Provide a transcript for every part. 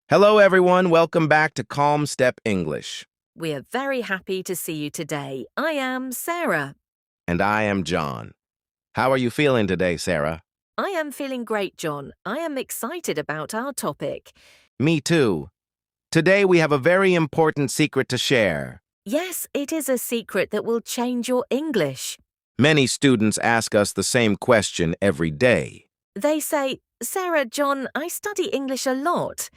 Hello, everyone. Welcome back to CalmStep English. We are very happy to see you today. I am Sarah. And I am John. How are you feeling today, Sarah? I am feeling great, John. I am excited about our topic. Me too. Today we have a very important secret to share. Yes, it is a secret that will change your English. Many students ask us the same question every day. They say, Sarah, John, I study English a lot,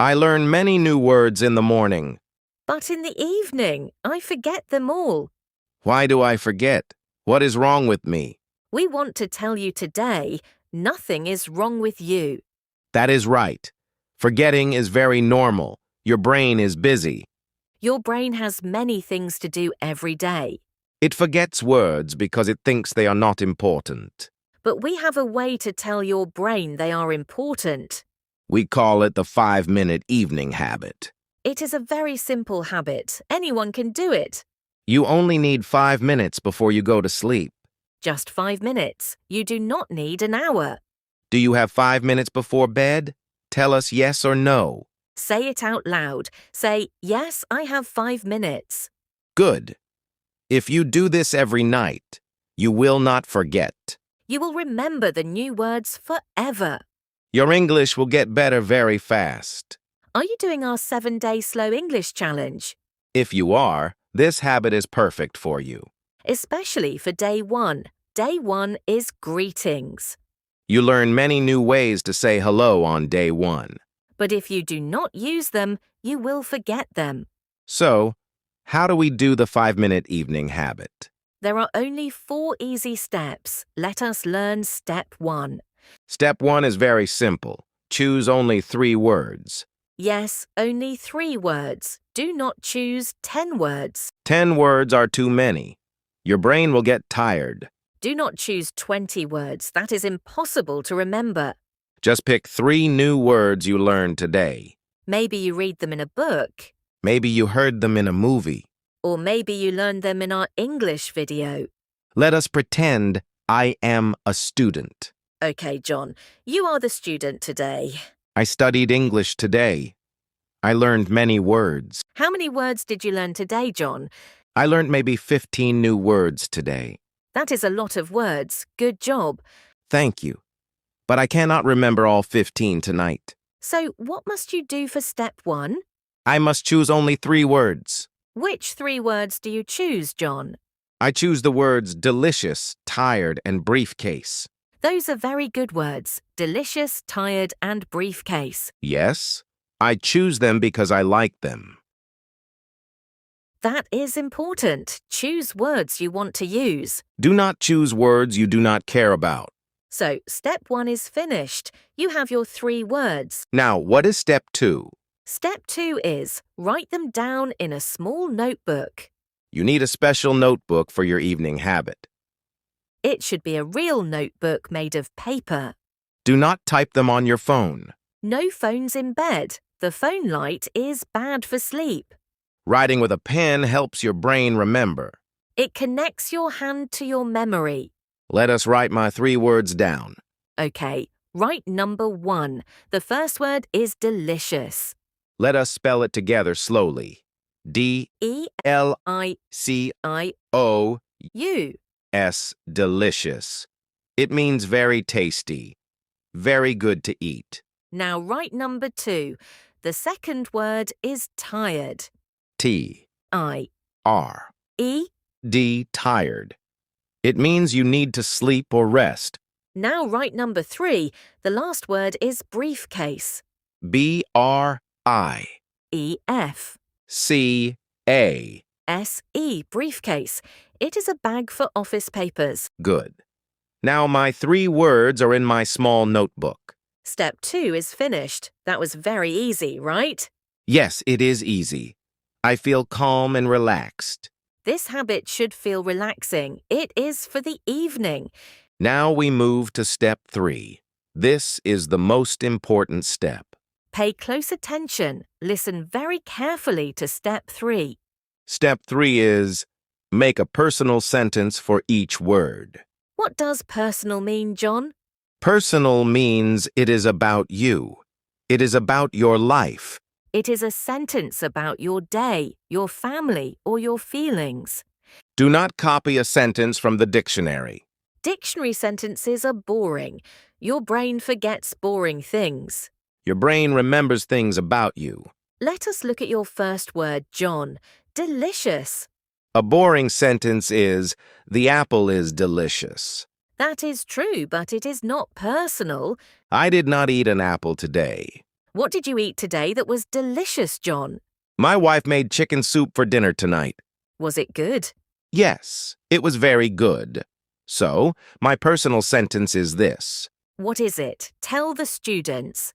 I learn many new words in the morning. but in the evening, I forget them all. Why do I forget? What is wrong with me? We want to tell you today, nothing is wrong with you. That is right. Forgetting is very normal. Your brain is busy. Your brain has many things to do every day. It forgets words because it thinks they are not important. But we have a way to tell your brain they are important. We call it the 5-minute evening habit. It is a very simple habit. Anyone can do it. You only need 5 minutes before you go to sleep. Just 5 minutes. You do not need an hour. Do you have 5 minutes before bed? Tell us yes or no. Say it out loud. Say, yes, I have 5 minutes. Good. If you do this every night, you will not forget. You will remember the new words forever. Your English will get better very fast. Are you doing our 7-day slow English challenge? If you are, this habit is perfect for you. Especially for day 1. Day 1 is greetings. You learn many new ways to say hello on day 1. But if you do not use them, you will forget them. So, how do we do the 5-minute evening habit? There are only 4 easy steps. Let us learn step 1. Step 1 is very simple. Choose only 3 words. Yes, only 3 words. Do not choose 10 words. 10 words are too many. Your brain will get tired. Do not choose 20 words. That is impossible to remember. Just pick 3 new words you learned today. Maybe you read them in a book. Maybe you heard them in a movie. Or maybe you learned them in our English video. Let us pretend I am a student. Okay, John, you are the student today. I studied English today. I learned many words. How many words did you learn today, John? I learned maybe 15 new words today. That is a lot of words. Good job. Thank you. But I cannot remember all 15 tonight. So what must you do for step 1? I must choose only 3 words. Which 3 words do you choose, John? I choose the words delicious, tired, and briefcase. Those are very good words. Delicious, tired, and briefcase. Yes, I choose them because I like them. That is important. Choose words you want to use. Do not choose words you do not care about. So, step 1 is finished. You have your 3 words. Now, what is step 2? Step 2 is write them down in a small notebook. You need a special notebook for your evening habit. It should be a real notebook made of paper. Do not type them on your phone. No phones in bed. The phone light is bad for sleep. Writing with a pen helps your brain remember. It connects your hand to your memory. Let us write my 3 words down. Okay, write number 1. The first word is delicious. Let us spell it together slowly. D-L-I-C-I-O-S, U. delicious. It means very tasty, very good to eat. Now write number 2. The second word is tired. T-R-E-D, I. E. tired. It means you need to sleep or rest. Now write number 3. The last word is briefcase. B-R-I-C-A. S-E, briefcase. It is a bag for office papers. Good. Now my 3 words are in my small notebook. Step 2 is finished. That was very easy, right? Yes, it is easy. I feel calm and relaxed. This habit should feel relaxing. It is for the evening. Now we move to step 3. This is the most important step. Pay close attention. Listen very carefully to step 3. Step 3 is make a personal sentence for each word. What does personal mean, John? Personal means it is about you. It is about your life. It is a sentence about your day, your family, or your feelings. Do not copy a sentence from the dictionary. Dictionary sentences are boring. Your brain forgets boring things. Your brain remembers things about you. Let us look at your first word, John. Delicious. A boring sentence is, the apple is delicious. That is true, but it is not personal. I did not eat an apple today. What did you eat today that was delicious, John? My wife made chicken soup for dinner tonight. Was it good? Yes, it was very good. So, my personal sentence is this. What is it? Tell the students.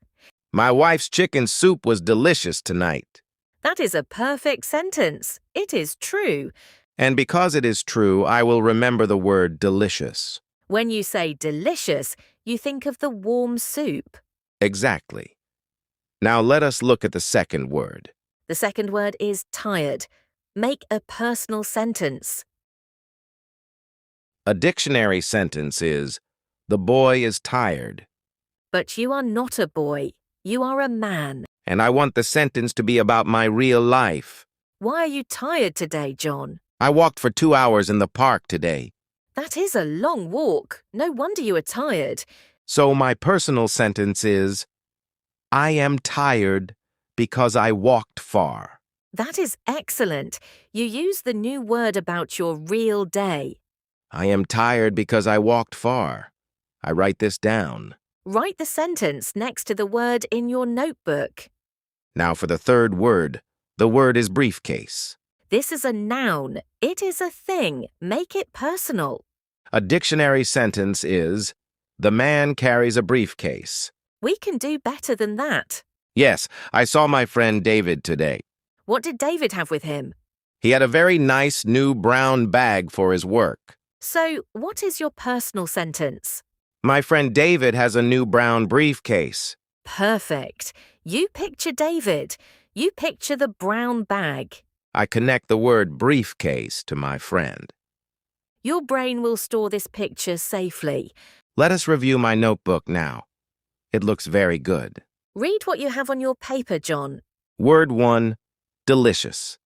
My wife's chicken soup was delicious tonight. That is a perfect sentence. It is true. And because it is true, I will remember the word delicious. When you say delicious, you think of the warm soup. Exactly. Now let us look at the second word. The second word is tired. Make a personal sentence. A dictionary sentence is, the boy is tired. But you are not a boy. You are a man. And I want the sentence to be about my real life. Why are you tired today, John? I walked for 2 hours in the park today. That is a long walk. No wonder you are tired. So my personal sentence is, I am tired because I walked far. That is excellent. You use the new word about your real day. I am tired because I walked far. I write this down. Write the sentence next to the word in your notebook. Now for the third word. The word is briefcase. This is a noun. It is a thing. Make it personal. A dictionary sentence is, the man carries a briefcase. We can do better than that. Yes, I saw my friend David today. What did David have with him? He had a very nice new brown bag for his work. So, what is your personal sentence? My friend David has a new brown briefcase. Perfect. You picture David. You picture the brown bag. I connect the word briefcase to my friend. Your brain will store this picture safely. Let us review my notebook now. It looks very good. Read what you have on your paper, John. Word 1, delicious.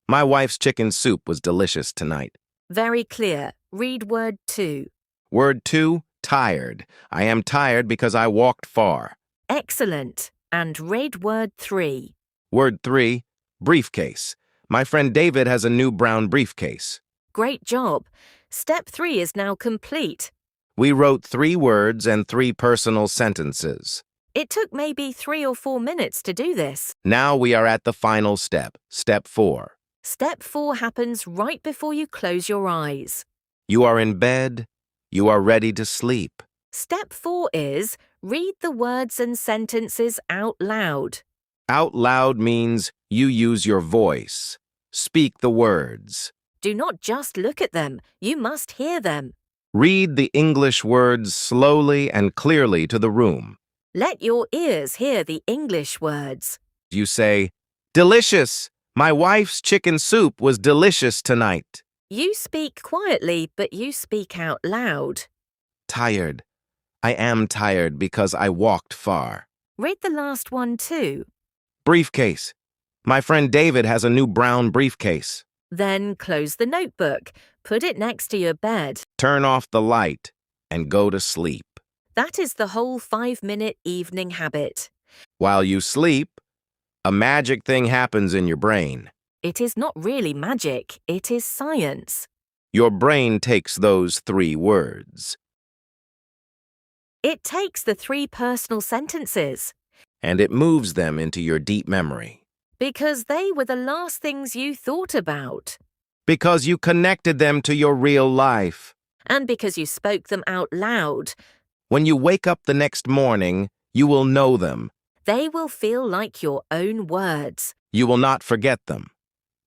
My wife's chicken soup was delicious tonight. Very clear. Read word 2. Word 2, tired. I am tired because I walked far. Excellent. And read word 3. Word 3, briefcase. My friend David has a new brown briefcase. Great job. Step 3 is now complete. We wrote 3 words and 3 personal sentences. It took maybe 3 or 4 minutes to do this. Now we are at the final step, step 4. Step 4 happens right before you close your eyes. You are in bed. You are ready to sleep. Step 4 is read the words and sentences out loud. Out loud means you use your voice. Speak the words. Do not just look at them. You must hear them. Read the English words slowly and clearly to the room. Let your ears hear the English words. You say, delicious. My wife's chicken soup was delicious tonight. You speak quietly, but you speak out loud. Tired. I am tired because I walked far. Read the last one too. Briefcase. My friend David has a new brown briefcase. Then close the notebook. Put it next to your bed. Turn off the light and go to sleep. That is the whole 5-minute evening habit. While you sleep, a magic thing happens in your brain. It is not really magic. It is science. Your brain takes those 3 words. It takes the 3 personal sentences. And it moves them into your deep memory. Because they were the last things you thought about. Because you connected them to your real life. And because you spoke them out loud. When you wake up the next morning, you will know them. They will feel like your own words. You will not forget them.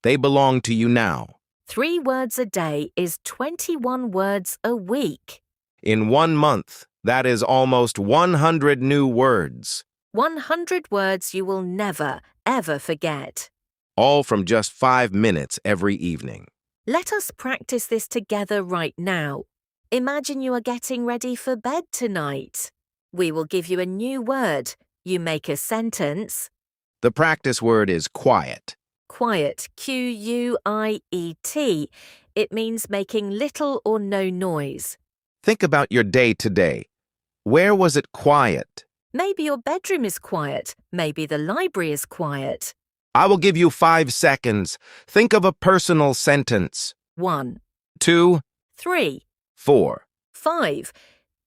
They belong to you now. 3 words a day is 21 words a week. In 1 month, that is almost 100 new words. 100 words you will never, ever forget. All from just 5 minutes every evening. Let us practice this together right now. Imagine you are getting ready for bed tonight. We will give you a new word. You make a sentence. The practice word is quiet. Quiet, Q-U-I-E-T. It means making little or no noise. Think about your day today. Where was it quiet? Maybe your bedroom is quiet. Maybe the library is quiet. I will give you 5 seconds. Think of a personal sentence. 1, 2, 3, 4. 5.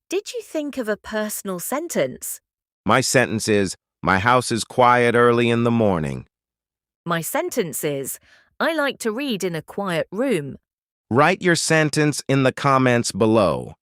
Did you think of a personal sentence? My sentence is, my house is quiet early in the morning. My sentence is, I like to read in a quiet room. Write your sentence in the comments below.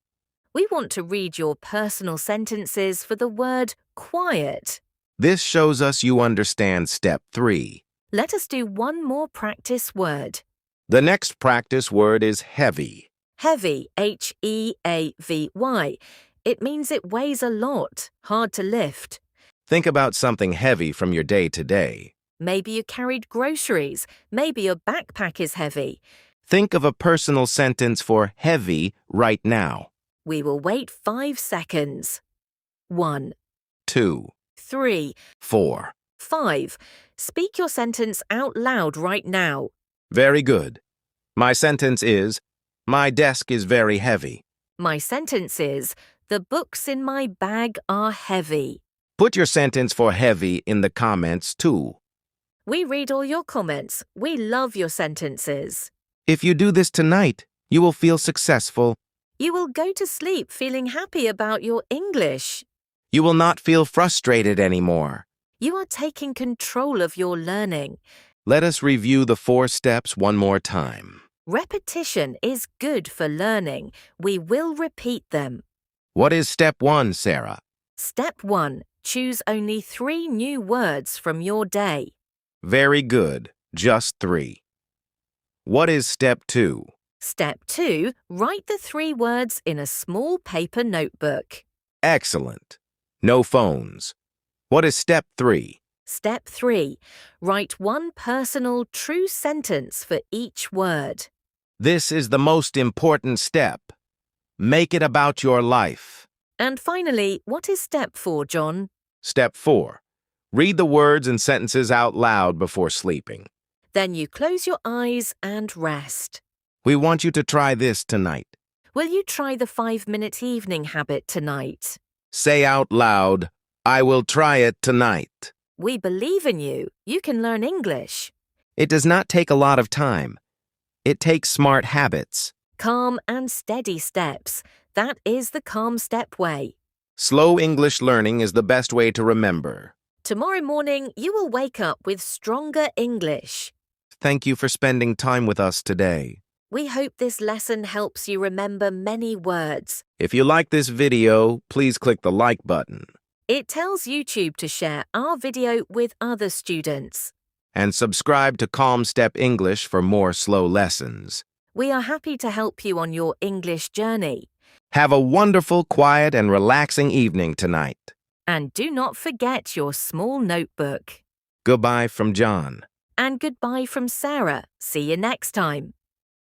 We want to read your personal sentences for the word quiet. This shows us you understand step 3. Let us do one more practice word. The next practice word is heavy. Heavy, H-E-A-V-Y. It means it weighs a lot, hard to lift. Think about something heavy from your day to day. Maybe you carried groceries. Maybe your backpack is heavy. Think of a personal sentence for heavy right now. We will wait 5 seconds. 1, 2, 3, 4. 5. Speak your sentence out loud right now. Very good. My sentence is, my desk is very heavy. My sentence is, the books in my bag are heavy. Put your sentence for heavy in the comments too. We read all your comments. We love your sentences. If you do this tonight, you will feel successful. You will go to sleep feeling happy about your English. You will not feel frustrated anymore. You are taking control of your learning. Let us review the 4 steps one more time. Repetition is good for learning. We will repeat them. What is step 1, Sarah? Step 1. Choose only 3 new words from your day. Very good. Just 3. What is step 2? Step 2. Write the 3 words in a small paper notebook. Excellent. No phones. What is step 3? Step 3. Write one personal true sentence for each word. This is the most important step. Make it about your life. And finally, what is step 4, John? Step 4. Read the words and sentences out loud before sleeping. Then you close your eyes and rest. We want you to try this tonight. Will you try the 5-minute evening habit tonight? Say out loud, I will try it tonight. We believe in you. You can learn English. It does not take a lot of time. It takes smart habits. Calm and steady steps. That is the CalmStep way. Slow English learning is the best way to remember. Tomorrow morning, you will wake up with stronger English. Thank you for spending time with us today. We hope this lesson helps you remember many words. If you like this video, please click the like button. It tells YouTube to share our video with other students. And subscribe to CalmStep English for more slow lessons. We are happy to help you on your English journey. Have a wonderful, quiet, and relaxing evening tonight. And do not forget your small notebook. Goodbye from John. And goodbye from Sarah. See you next time.